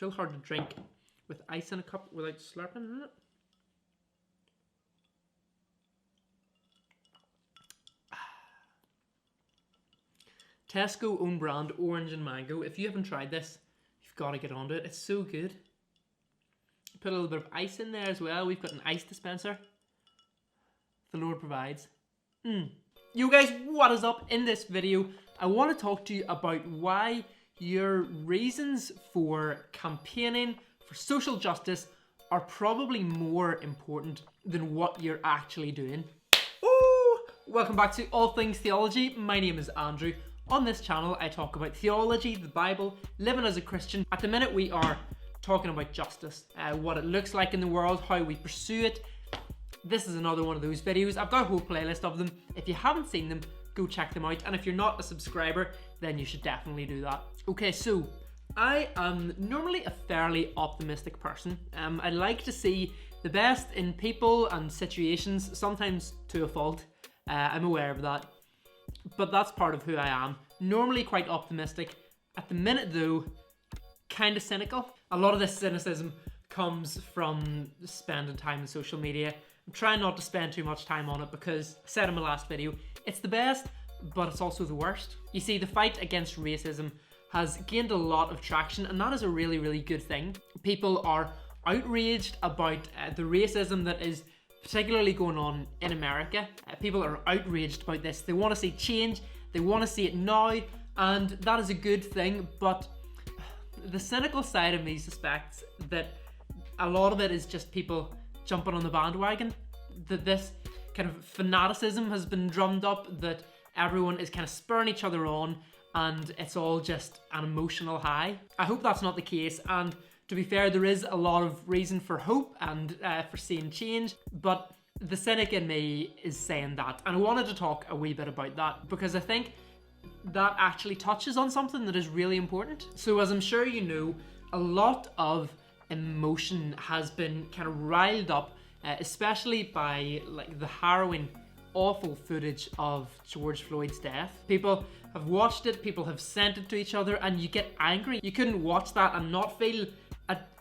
It's real hard to drink with ice in a cup without slurping, isn't it? Tesco own brand orange and mango. If you haven't tried this, you've got to get onto it. It's so good. Put a little bit of ice in there as well. We've got an ice dispenser. The Lord provides. You guys, what is up? In this video, I want to talk to you about why your reasons for campaigning for social justice are probably more important than what you're actually doing. Ooh! Welcome back to All Things Theology. My name is Andrew. On this channel, I talk about theology, the Bible, living as a Christian. At the minute, we are talking about justice, what it looks like in the world, how we pursue it. This is another one of those videos. I've got a whole playlist of them. If you haven't seen them, go check them out. And if you're not a subscriber, then you should definitely do that. Okay, so I am normally a fairly optimistic person. I like to see the best in people and situations, sometimes to a fault. I'm aware of that. But that's part of who I am. Normally quite optimistic. At the minute though, kind of cynical. A lot of this cynicism comes from spending time on social media. I'm trying not to spend too much time on it because, I said in my last video, it's the best, but it's also the worst. You see, the fight against racism has gained a lot of traction, and that is a really, really good thing. People are outraged about the racism that is particularly going on in America. People are outraged about this. They want to see change. They want to see it now, and that is a good thing, but the cynical side of me suspects that a lot of it is just people jumping on the bandwagon, that this kind of fanaticism has been drummed up, that everyone is kind of spurring each other on, and it's all just an emotional high. I hope that's not the case, and to be fair, there is a lot of reason for hope and for seeing change, but the cynic in me is saying that, and I wanted to talk a wee bit about that because I think that actually touches on something that is really important. So as I'm sure you know, a lot of emotion has been kind of riled up, especially by like the harrowing, awful footage of George Floyd's death. People have watched it, people have sent it to each other, and you get angry. You couldn't watch that and not feel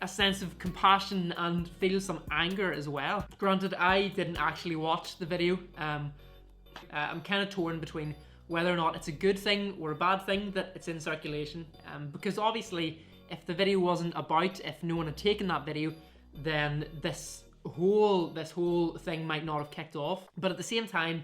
a sense of compassion and feel some anger as well. Granted, I didn't actually watch the video. I'm kind of torn between whether or not it's a good thing or a bad thing that it's in circulation, because obviously if the video wasn't about, if no one had taken that video, then this whole thing might not have kicked off. But at the same time,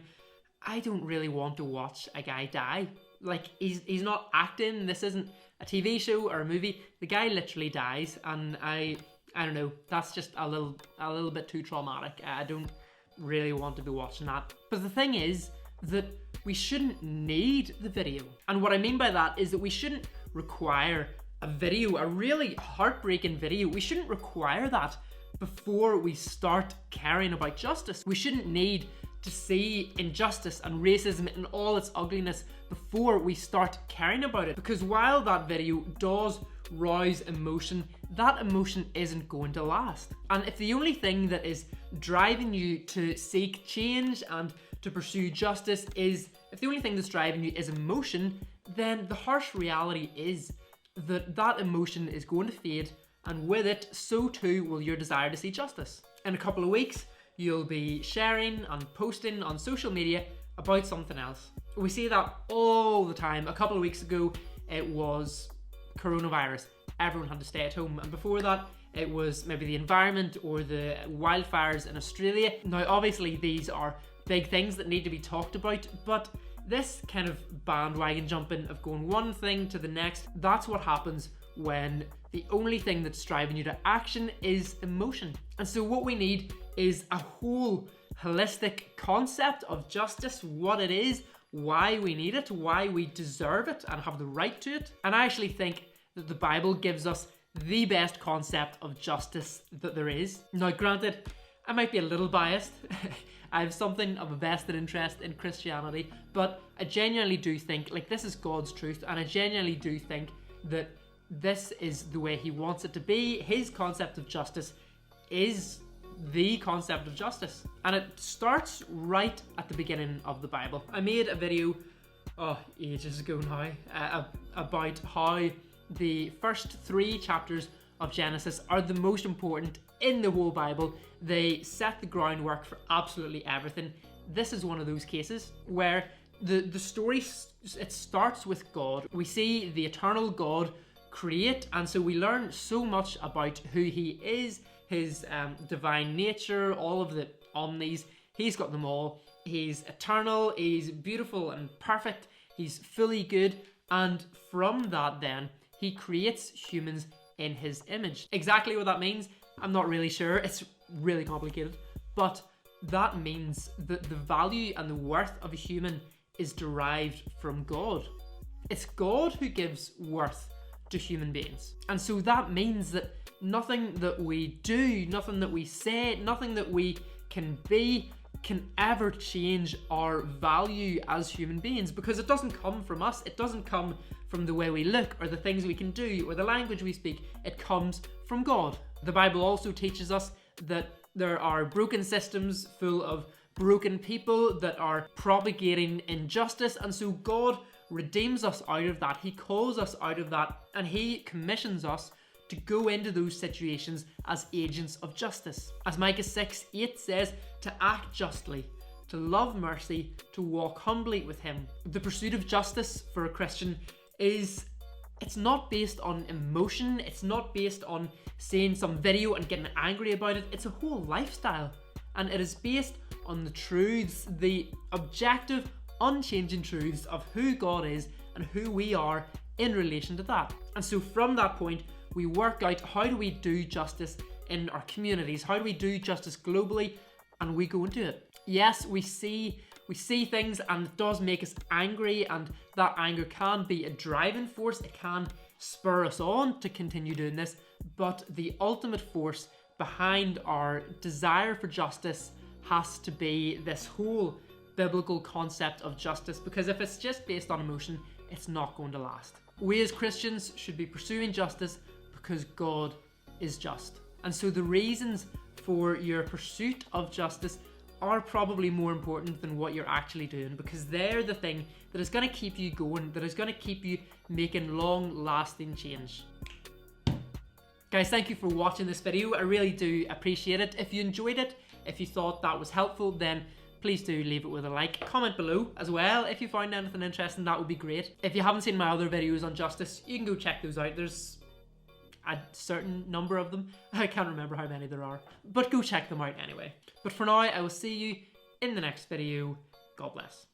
I don't really want to watch a guy die. Like, he's not acting. This isn't a TV show or a movie. The guy literally dies, and I don't know, that's just a little bit too traumatic. I don't really want to be watching that. But the thing is that we shouldn't need the video. And what I mean by that is that we shouldn't require a video, a really heartbreaking video. We shouldn't require that before we start caring about justice. We shouldn't need to see injustice and racism in all its ugliness before we start caring about it. Because while that video does rouse emotion, that emotion isn't going to last. And if the only thing that is driving you to seek change and to pursue justice is, if the only thing that's driving you is emotion, then the harsh reality is that that emotion is going to fade, and with it, so too will your desire to see justice. In a couple of weeks, you'll be sharing and posting on social media about something else. We see that all the time. A couple of weeks ago, it was coronavirus. Everyone had to stay at home. And before that, it was maybe the environment or the wildfires in Australia. Now, obviously, these are big things that need to be talked about, but this kind of bandwagon jumping of going one thing to the next, that's what happens when the only thing that's driving you to action is emotion. And so what we need is a whole holistic concept of justice, what it is, why we need it, why we deserve it and have the right to it. And I actually think that the Bible gives us the best concept of justice that there is. Now, granted, I might be a little biased. I have something of a vested interest in Christianity, but I genuinely do think, like, this is God's truth, and I genuinely do think that this is the way he wants it to be. His concept of justice is the concept of justice, and it starts right at the beginning of the Bible. I made a video ages ago now about how the first 3 chapters of Genesis are the most important in the whole Bible. They set the groundwork for absolutely everything. This is one of those cases where the story, it starts with God. We see the eternal God create, and so we learn so much about who he is, his divine nature, all of the omnis. He's got them all. He's eternal, he's beautiful and perfect, he's fully good, and from that then, he creates humans in his image. Exactly what that means, I'm not really sure. It's really complicated, but that means that the value and the worth of a human is derived from God. It's God who gives worth to human beings. And so that means that nothing that we do, nothing that we say, nothing that we can be can ever change our value as human beings, because it doesn't come from us. It doesn't come from the way we look or the things we can do or the language we speak. It comes from God. The Bible also teaches us that there are broken systems full of broken people that are propagating injustice, and so God redeems us out of that. He calls us out of that, and he commissions us to go into those situations as agents of justice. As Micah 6:8 says, to act justly, to love mercy, to walk humbly with him. The pursuit of justice for a Christian it's not based on emotion. It's not based on seeing some video and getting angry about it. It's a whole lifestyle, and it is based on the truths, the objective, unchanging truths of who God is and who we are in relation to that. And so from that point, we work out, how do we do justice in our communities? How do we do justice globally? And we go and do it. Yes, we see things, and it does make us angry, and that anger can be a driving force. It can spur us on to continue doing this, but the ultimate force behind our desire for justice has to be this whole biblical concept of justice, because if it's just based on emotion, it's not going to last. We as Christians should be pursuing justice because God is just. And so the reasons for your pursuit of justice are probably more important than what you're actually doing, because they're the thing that is going to keep you going, that is going to keep you making long-lasting change. Guys, thank you for watching this video. I really do appreciate it. If you enjoyed it, if you thought that was helpful, then please do leave it with a like. Comment below as well if you found anything interesting. That would be great. If you haven't seen my other videos on justice, you can go check those out. There's a certain number of them. I can't remember how many there are, but go check them out anyway. But for now, I will see you in the next video. God bless.